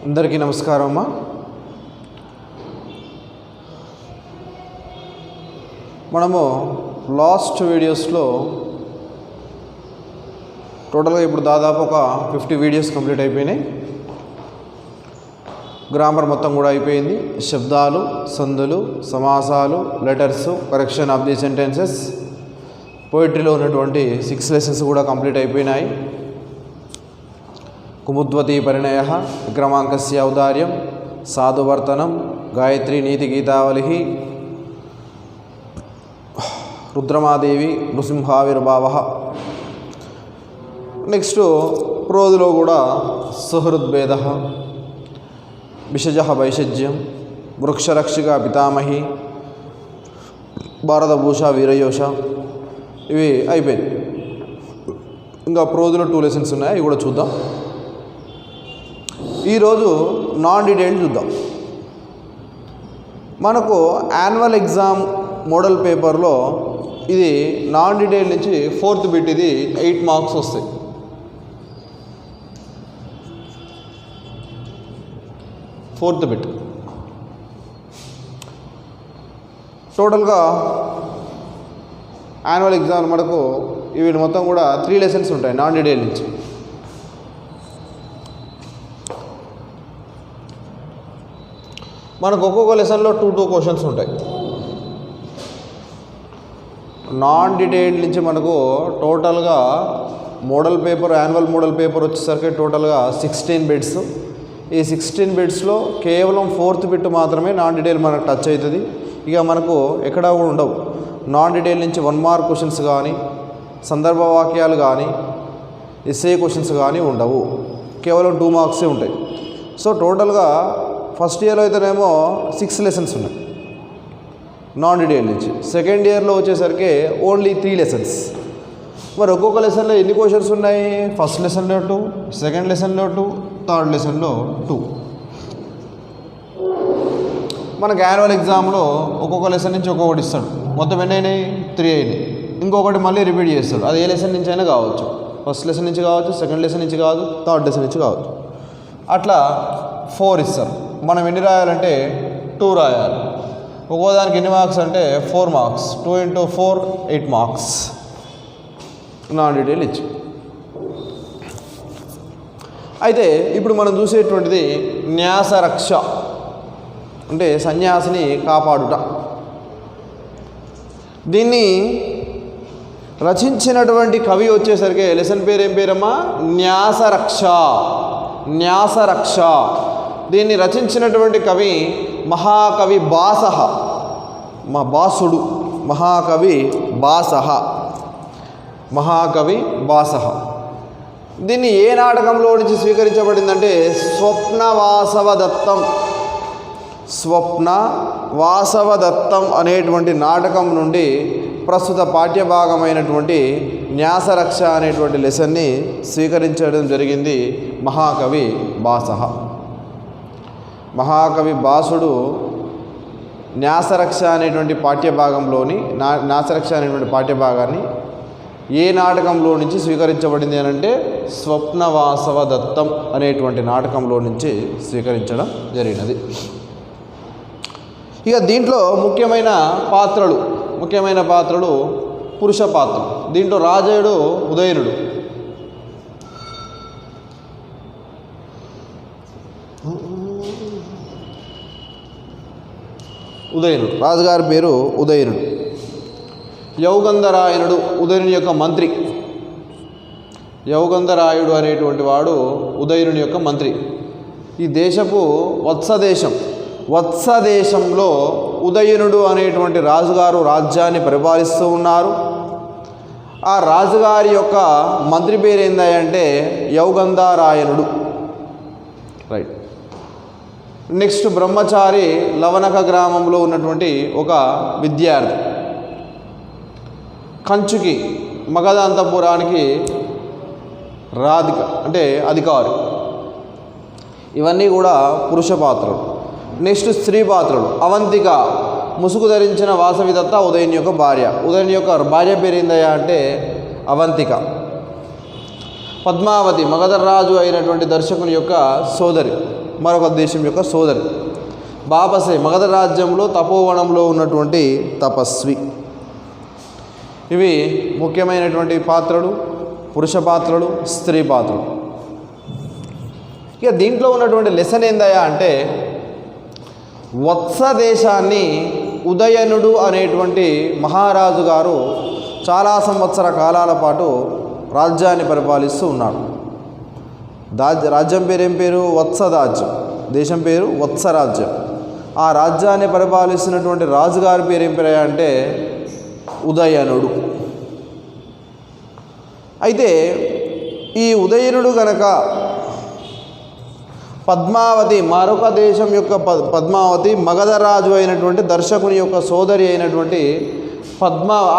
అందరికీ నమస్కారం అమ్మా. మనము లాస్ట్ వీడియోస్లో టోటల్గా ఇప్పుడు దాదాపు ఒక 50 వీడియోస్ కంప్లీట్ అయిపోయినాయి. గ్రామర్ మొత్తం కూడా అయిపోయింది. శబ్దాలు, సందులు, సమాసాలు, letters, correction of the sentences, పోయిటరీలో ఉన్నటువంటి 6 లెసన్స్ కూడా కంప్లీట్ అయిపోయినాయి. కుముద్వతి పరిణయ, విక్రమాంకస్య ఔదార్యం, సాధువర్తనం, గాయత్రి నీతి గీతావళి, రుద్రమాదేవి, నృసింహావిర్భావ. నెక్స్ట్ ప్రోదులో కూడా సుహృద్భేద, విషజ వైషజ్యం, వృక్షరక్షిక పితామహి, భారతభూష వీరయోష, ఇవి అయిపోయింది. ఇంకా ప్రోదులో 2 లెసన్స్ ఉన్నాయి, అవి కూడా చూద్దాం. ఈరోజు నాన్ డీటెయిల్డ్ చూద్దాం. మనకు యాన్యువల్ ఎగ్జామ్ మోడల్ పేపర్లో ఇది నాన్ డీటెయిల్ నుంచి 4th బిట్, ఇది 8 మార్క్స్ వస్తాయి. ఫోర్త్ బిట్ టోటల్గా యాన్యువల్ ఎగ్జామ్ మనకు ఇవి మొత్తం కూడా 3 లెసన్స్ ఉంటాయి నాన్ డీటెయిల్ నుంచి. మనకు ఒక్కొక్క లెసన్లో 2 క్వశ్చన్స్ ఉంటాయి. నాన్ డీటెయిల్డ్ నుంచి మనకు టోటల్గా model paper, annual model paper వచ్చేసరికి టోటల్గా 16 బిట్స్. ఈ 16 బిట్స్లో కేవలం 4th బిట్ మాత్రమే నాన్ డీటెయిల్ మనకు టచ్ అవుతుంది. ఇక మనకు ఎక్కడా కూడా ఉండవు. నాన్ డీటెయిల్ నుంచి 1 మార్క్ క్వశ్చన్స్ కానీ, సందర్భ వాక్యాలు కానీ, ఎస్ఏ క్వశ్చన్స్ కానీ ఉండవు. కేవలం 2 మార్క్సే ఉంటాయి. సో టోటల్గా ఫస్ట్ ఇయర్లో అయితేనేమో 6 లెసన్స్ ఉన్నాయి నాన్ డీటెయిల్ నుంచి. సెకండ్ ఇయర్లో వచ్చేసరికి ఓన్లీ 3 లెసన్స్. మరి ఒక్కొక్క లెసన్లో ఎన్ని క్వశ్చన్స్ ఉన్నాయి? ఫస్ట్ లెసన్లో 2, సెకండ్ లెసన్లో 2, థర్డ్ లెసన్లో 2. మనకు యాన్యువల్ ఎగ్జామ్లో ఒక్కొక్క లెసన్ నుంచి ఒక్కొక్కటి ఇస్తాడు. మొత్తం ఎన్ని అయినాయి? 3 అయినాయి. ఇంకొకటి మళ్ళీ రిపీట్ చేస్తాడు. అది ఏ లెసన్ నుంచి అయినా కావచ్చు. ఫస్ట్ లెసన్ నుంచి కావచ్చు, సెకండ్ లెసన్ నుంచి కావచ్చు, థర్డ్ లెసన్ నుంచి కావచ్చు. అట్లా 4 ఇస్తారు. మనం ఎన్ని రాయాలంటే 2 రాయాలి. ఒక్కోదానికి ఎన్ని మార్క్స్ అంటే 4 మార్క్స్. 2 × 4 8 మార్క్స్ నాన్ డీటెయిల్ ఇచ్చి. అయితే ఇప్పుడు మనం చూసేటువంటిది న్యాసరక్ష, అంటే సన్యాసిని కాపాడుట. దీన్ని రచించినటువంటి కవి వచ్చేసరికి లెసన్ పేరు ఏం పేరమ్మా? న్యాసరక్ష. న్యాసరక్ష. దీన్ని రచించినటువంటి కవి మహాకవి భాసః. మా భాసుడు మహాకవి భాసః. మహాకవి భాసః. దీన్ని ఏ నాటకంలో నుంచి స్వీకరించబడిందంటే స్వప్నవాసవదత్తం. స్వప్నవాసవదత్తం అనేటువంటి నాటకం నుండి ప్రస్తుత పాఠ్యభాగమైనటువంటి న్యాసరక్ష అనేటువంటి లెసన్ని స్వీకరించడం జరిగింది మహాకవి భాసః. మహాకవి భాసుడు న్యాసరక్ష అనేటువంటి పాఠ్యభాగంలోని న్యాసరక్ష అనేటువంటి పాఠ్యభాగాన్ని ఏ నాటకంలో నుంచి స్వీకరించబడింది అని అంటే స్వప్నవాసవదత్తం అనేటువంటి నాటకంలో నుంచి స్వీకరించడం జరిగినది. ఇక దీంట్లో ముఖ్యమైన పాత్రలు పురుష పాత్రలు. దీంట్లో రాజయుడు ఉదయనుడు. ఉదయనుడు రాజుగారి పేరు ఉదయనుడు. యౌగంధరాయనుడు ఉదయనుని యొక్క మంత్రి. యౌగంధరాయుడు అనేటువంటి వాడు ఉదయనుని యొక్క మంత్రి. ఈ దేశపు వత్సదేశంలో ఉదయనుడు అనేటువంటి రాజుగారు రాజ్యాన్ని పరిపాలిస్తూ ఉన్నారు. ఆ రాజుగారి యొక్క మంత్రి పేరు ఏందంటే యౌగంధరాయనుడు. రైట్. నెక్స్ట్ బ్రహ్మచారి లవణక గ్రామంలో ఉన్నటువంటి ఒక విద్యార్థి. కంచుకి మగధ అంతఃపురానికి రాధిక అంటే అధికారి. ఇవన్నీ కూడా పురుష పాత్రలు. నెక్స్ట్ స్త్రీ పాత్రలు. అవంతిక ముసుగు ధరించిన వాసవిదత్త ఉదయన్ యొక్క భార్య. ఉదయన్ యొక్క భార్య పేరు ఏందయ్యా అంటే అవంతిక. పద్మావతి మగధరాజు అయినటువంటి దర్శకుని యొక్క సోదరి. మరొక దేశం యొక్క సోదరి. బాపసే మగధ రాజ్యంలో తపోవనంలో ఉన్నటువంటి తపస్వి. ఇవి ముఖ్యమైనటువంటి పాత్రలు, పురుష పాత్రలు, స్త్రీ పాత్రలు. ఇక దీంట్లో ఉన్నటువంటి లెసన్ ఏందయ్యా అంటే, వత్స దేశాన్ని ఉదయనుడు అనేటువంటి మహారాజు గారు చాలా సంవత్సర కాలాల పాటు రాజ్యాన్ని పరిపాలిస్తూ ఉన్నాడు. రాజ్యం పేరు ఏం పేరు? వత్సరాజ్యం. దేశం పేరు వత్సరాజ్యం. ఆ రాజ్యాన్ని పరిపాలిస్తున్నటువంటి రాజుగారి పేరు ఏం పేరు అంటే ఉదయనుడు. అయితే ఈ ఉదయనుడు గనక పద్మావతి, మరొక దేశం యొక్క పద్మావతి మగధరాజు అయినటువంటి దర్శకుని యొక్క సోదరి అయినటువంటి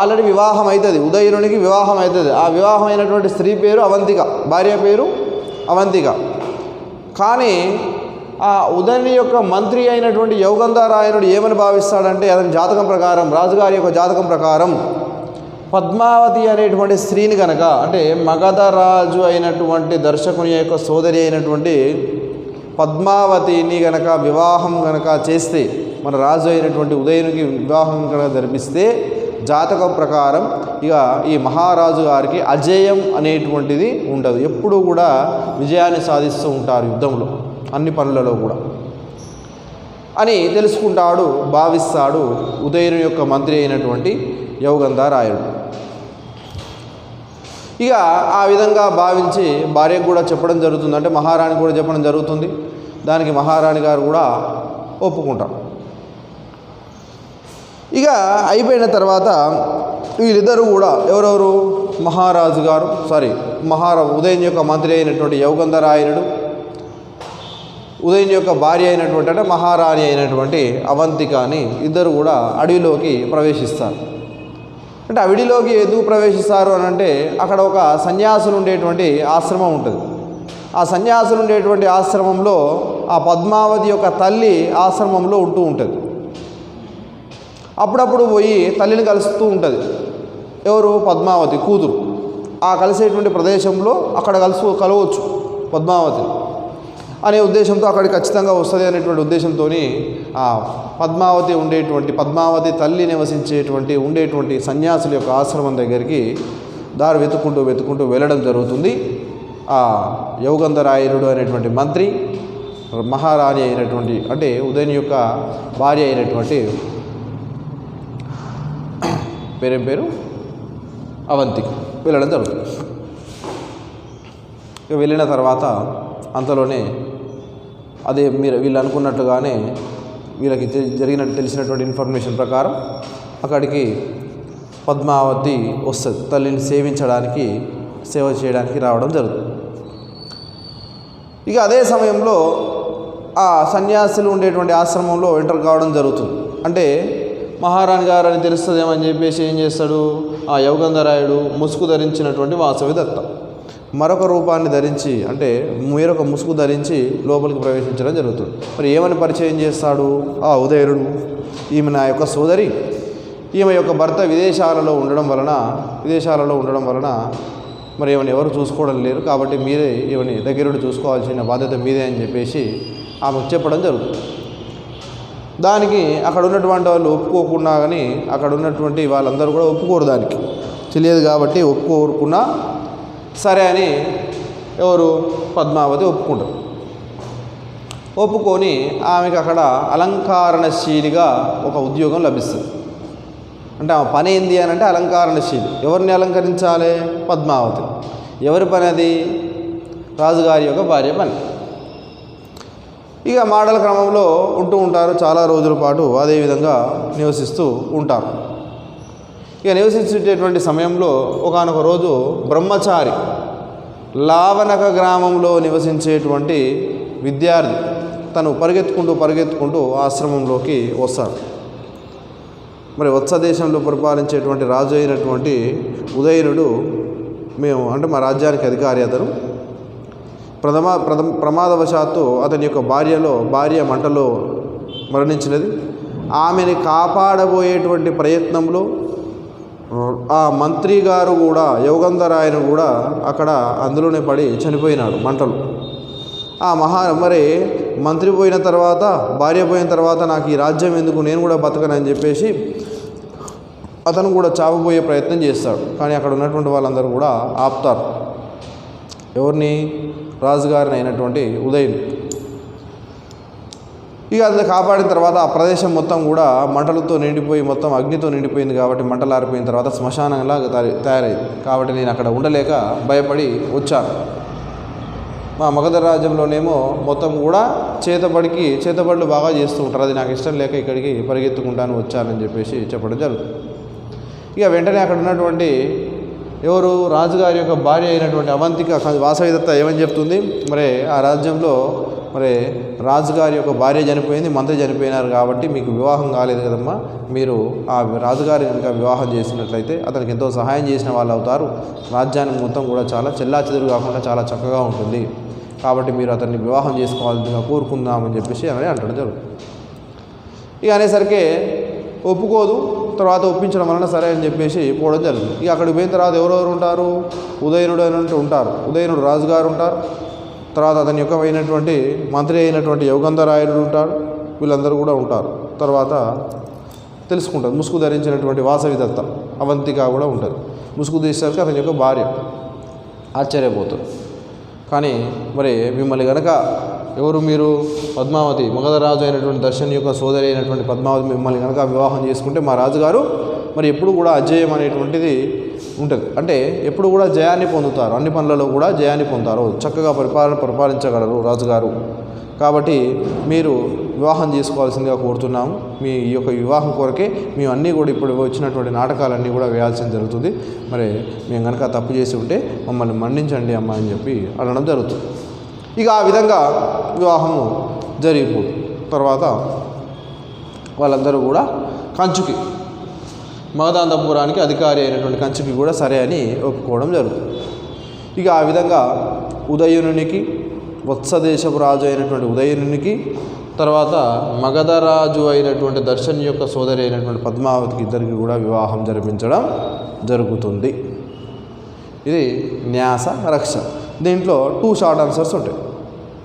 ఆల్రెడీ వివాహం అవుతుంది, ఉదయనునికి వివాహం అవుతుంది. ఆ వివాహం అయినటువంటి స్త్రీ పేరు అవంతిక, భార్య పేరు అవంతిక. కానీ ఆ ఉదయని యొక్క మంత్రి అయినటువంటి యౌగంధరాయనుడు ఏమని భావిస్తాడంటే, అతని జాతకం ప్రకారం, రాజుగారి యొక్క జాతకం ప్రకారం పద్మావతి అనేటువంటి స్త్రీని కనుక, అంటే మగధరాజు అయినటువంటి దర్శకుని యొక్క సోదరి అయినటువంటి పద్మావతిని గనక వివాహం గనక చేస్తే, మన రాజు అయినటువంటి ఉదయనునికి వివాహం కనుక జరిపిస్తే, జాతకం ప్రకారం ఇక ఈ మహారాజు గారికి అజేయం అనేటువంటిది ఉండదు. ఎప్పుడూ కూడా విజయాన్ని సాధిస్తూ ఉంటారు యుద్ధంలో, అన్ని పనులలో కూడా అని తెలుసుకుంటాడు, భావిస్తాడు ఉదయను యొక్క మంత్రి అయినటువంటి యౌగంధరాయుడు. ఇక ఆ విధంగా భావించి భార్యకు కూడా చెప్పడం జరుగుతుంది, అంటే మహారాణి కూడా చెప్పడం జరుగుతుంది. దానికి మహారాణి గారు కూడా ఒప్పుకుంటారు. ఇక అయిపోయిన తర్వాత వీళ్ళిద్దరూ కూడా ఎవరెవరు, మహారాజు గారు ఉదయన్ యొక్క మంత్రి అయినటువంటి యౌగంధరాయనుడు, ఉదయన్ యొక్క భార్య అయినటువంటి అంటే మహారాణి అయినటువంటి అవంతికని ఇద్దరు కూడా అడవిలోకి ప్రవేశిస్తారు. అంటే అడవిలోకి ఎందుకు ప్రవేశిస్తారు అని అంటే, అక్కడ ఒక సన్యాసులు ఉండేటువంటి ఆశ్రమం ఉంటుంది. ఆ సన్యాసులు ఉండేటువంటి ఆశ్రమంలో ఆ పద్మావతి యొక్క తల్లి ఆశ్రమంలో ఉంటూ ఉంటుంది. అప్పుడప్పుడు పోయి తల్లిని కలుస్తూ ఉంటుంది. ఎవరు? పద్మావతి కూతురు. ఆ కలిసేటువంటి ప్రదేశంలో అక్కడ కలవచ్చు పద్మావతి అనే ఉద్దేశంతో అక్కడికి ఖచ్చితంగా వస్తుంది అనేటువంటి ఉద్దేశంతో ఆ పద్మావతి తల్లి నివసించేటువంటి ఉండేటువంటి సన్యాసుల యొక్క ఆశ్రమం దగ్గరికి దారి వెతుక్కుంటూ వెళ్ళడం జరుగుతుంది. ఆ యౌగంధరాయనుడు అనేటువంటి మంత్రి, మహారాణి అయినటువంటి అంటే ఉదయన్ యొక్క భార్య అయినటువంటి పేరు అవంతిక వెళ్ళడం జరుగుతుంది. ఇక వెళ్ళిన తర్వాత అంతలోనే అదే వీళ్ళు అనుకున్నట్టుగానే వీళ్ళకి తెలిసినటువంటి ఇన్ఫర్మేషన్ ప్రకారం అక్కడికి పద్మావతి వస్తుంది. తల్లిని సేవ చేయడానికి రావడం జరుగుతుంది. ఇక అదే సమయంలో ఆ సన్యాసులు ఉండేటువంటి ఆశ్రమంలో ఎంటర్ కావడం జరుగుతుంది. అంటే మహారాణి గారు అని తెలుస్తుందేమని చెప్పేసి ఏం చేస్తాడు, ఆ యౌగంధరాయుడు ముసుగు ధరించినటువంటి వాసవి దత్త మరొక రూపాన్ని ధరించి, అంటే వేరొక ముసుగు ధరించి లోపలికి ప్రవేశించడం జరుగుతుంది. మరి ఏమని పరిచయం చేస్తాడు ఆ ఉదయనుడు, ఈమె నా యొక్క సోదరి, ఈమె యొక్క భర్త విదేశాలలో ఉండడం వలన మరి ఈమెను ఎవరు చూసుకోవడం లేరు, కాబట్టి మీరే ఈమెని దగ్గరుండి చూసుకోవాల్సిన బాధ్యత మీదే అని చెప్పేసి ఆమెకు చెప్పడం జరుగుతుంది. దానికి అక్కడ ఉన్నటువంటి వాళ్ళు ఒప్పుకోకుండా, కానీ అక్కడ ఉన్నటువంటి వాళ్ళందరూ కూడా ఒప్పుకోరు, దానికి తెలియదు కాబట్టి ఒప్పుకోరుకున్నా సరే అని ఎవరు పద్మావతి ఒప్పుకొని ఆమెకు అక్కడ అలంకారణశీలిగా ఒక ఉద్యోగం లభిస్తుంది. అంటే ఆమె పని ఏంది అని అంటే అలంకారణశీలి. ఎవరిని అలంకరించాలి? పద్మావతి. ఎవరి పని అది? రాజుగారి యొక్క భార్య పని. ఇక మాటల క్రమంలో ఉంటూ ఉంటారు చాలా రోజుల పాటు, అదేవిధంగా నివసిస్తూ ఉంటారు. ఇక నివసించేటువంటి సమయంలో ఒకానొక రోజు బ్రహ్మచారి లావణక గ్రామంలో నివసించేటువంటి విద్యార్థి తను పరిగెత్తుకుంటూ ఆశ్రమంలోకి వస్తాడు. మరి వత్స దేశంలో పరిపాలించేటువంటి రాజు అయినటువంటి ఉదయనుడు, మా రాజ్యానికి అధికారి అతను, ప్రమాదవశాత్తు అతని యొక్క భార్య మంటలో మరణించినది. ఆమెని కాపాడబోయేటువంటి ప్రయత్నంలో ఆ మంత్రి గారు కూడా, యౌగంధరాయను కూడా అక్కడ అందులోనే పడి చనిపోయినాడు మంటలు. మరి మంత్రి పోయిన తర్వాత, భార్య పోయిన తర్వాత నాకు ఈ రాజ్యం ఎందుకు, నేను కూడా బతకనని చెప్పేసి అతను కూడా చావబోయే ప్రయత్నం చేస్తాడు. కానీ అక్కడ ఉన్నటువంటి వాళ్ళందరూ కూడా ఆపుతారు. ఎవరిని? రాజుగారిని అయినటువంటి ఉదయ్. ఇక అది కాపాడిన తర్వాత ఆ ప్రదేశం మొత్తం కూడా మంటలతో నిండిపోయి, మొత్తం అగ్నితో నిండిపోయింది. కాబట్టి మంటలు ఆరిపోయిన తర్వాత శ్మశానంలా తయారైంది. కాబట్టి నేను అక్కడ ఉండలేక భయపడి వచ్చాను. మా మగధ రాజ్యంలోనేమో మొత్తం కూడా చేతబడులు బాగా చేస్తూ ఉంటారు. అది నాకు ఇష్టం లేక ఇక్కడికి పరిగెత్తుకుంటాను వచ్చానని చెప్పేసి చెప్పడం జరుగుతుంది. ఇక వెంటనే అక్కడ ఉన్నటువంటి ఎవరు? రాజుగారి యొక్క భార్య అయినటువంటి అవంతిక వాసవిదత్త ఏమని చెప్తుంది? మరి ఆ రాజ్యంలో మరి రాజుగారి యొక్క భార్య చనిపోయింది, మంత్రి చనిపోయినారు, కాబట్టి మీకు వివాహం కాలేదు కదమ్మా, మీరు ఆ రాజుగారి కనుక వివాహం చేసినట్లయితే అతనికి ఎంతో సహాయం చేసిన వాళ్ళు అవుతారు, రాజ్యానికి మొత్తం కూడా చాలా చెల్లాచెదురు కాకుండా చాలా చక్కగా ఉంటుంది, కాబట్టి మీరు అతన్ని వివాహం చేసుకోవాల్సిందిగా కోరుకుందామని చెప్పేసి అని అంటడం జరుగుతుంది. ఇక అనేసరికి ఒప్పుకోదు. తర్వాత ఒప్పించడం వలన సరే అని చెప్పేసి పోవడం జరుగుతుంది. ఇక అక్కడికి పోయిన తర్వాత ఎవరెవరు ఉంటారు? ఉదయనుడు అని ఉంటారు. ఉదయనుడు రాజుగారు ఉంటారు. తర్వాత అతని యొక్క అయినటువంటి మంత్రి అయినటువంటి యోగంధరాయుడు ఉంటాడు. వీళ్ళందరూ కూడా ఉంటారు. తర్వాత తెలుసుకుంటారు. ముసుగు ధరించినటువంటి వాసవిదత్త అవంతిక కూడా ఉంటుంది. ముసుగు తీసేసరికి అతని యొక్క భార్య. ఆశ్చర్యపోతారు. కానీ మరి మిమ్మల్ని కనుక ఎవరు మీరు? పద్మావతి, మగధరాజు అయినటువంటి దర్శన్ యొక్క సోదరి అయినటువంటి పద్మావతి మిమ్మల్ని కనుక వివాహం చేసుకుంటే మా రాజుగారు మరి ఎప్పుడు కూడా అజేయం అనేటువంటిది ఉంటుంది. అంటే ఎప్పుడు కూడా జయాన్ని పొందుతారు, అన్ని పనులలో కూడా జయాన్ని పొందుతారు, చక్కగా పరిపాలించగలరు రాజుగారు. కాబట్టి మీరు వివాహం చేసుకోవాల్సిందిగా కోరుతున్నాము. మీ ఈ యొక్క వివాహం కొరకే మేము అన్నీ కూడా ఇప్పుడు వచ్చినటువంటి నాటకాలన్నీ కూడా వేయాల్సింది జరుగుతుంది. మరి మేము కనుక తప్పు చేసి ఉంటే మమ్మల్ని మన్నించండి అమ్మ అని చెప్పి అనడం జరుగుతుంది. ఇక ఆ విధంగా వివాహము జరిగిపోతుంది. తర్వాత వాళ్ళందరూ కూడా కంచుకి, మగధాంతపురానికి అధికారి అయినటువంటి కంచుకి కూడా సరే అని ఒప్పుకోవడం జరుగుతుంది. ఇక ఆ విధంగా ఉదయనునికి, వత్సదేశపు రాజు అయినటువంటి ఉదయనునికి, తర్వాత మగధరాజు అయినటువంటి దర్శన్ యొక్క సోదరి అయినటువంటి పద్మావతికి ఇద్దరికి కూడా వివాహం జరిపించడం జరుగుతుంది. ఇది న్యాస రక్ష. దీంట్లో 2 షార్ట్ ఆన్సర్స్ ఉంటాయి.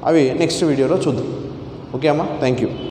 అవి నెక్స్ట్ వీడియోలో చూద్దాం. ఓకే అమ్మా, థ్యాంక్ యూ.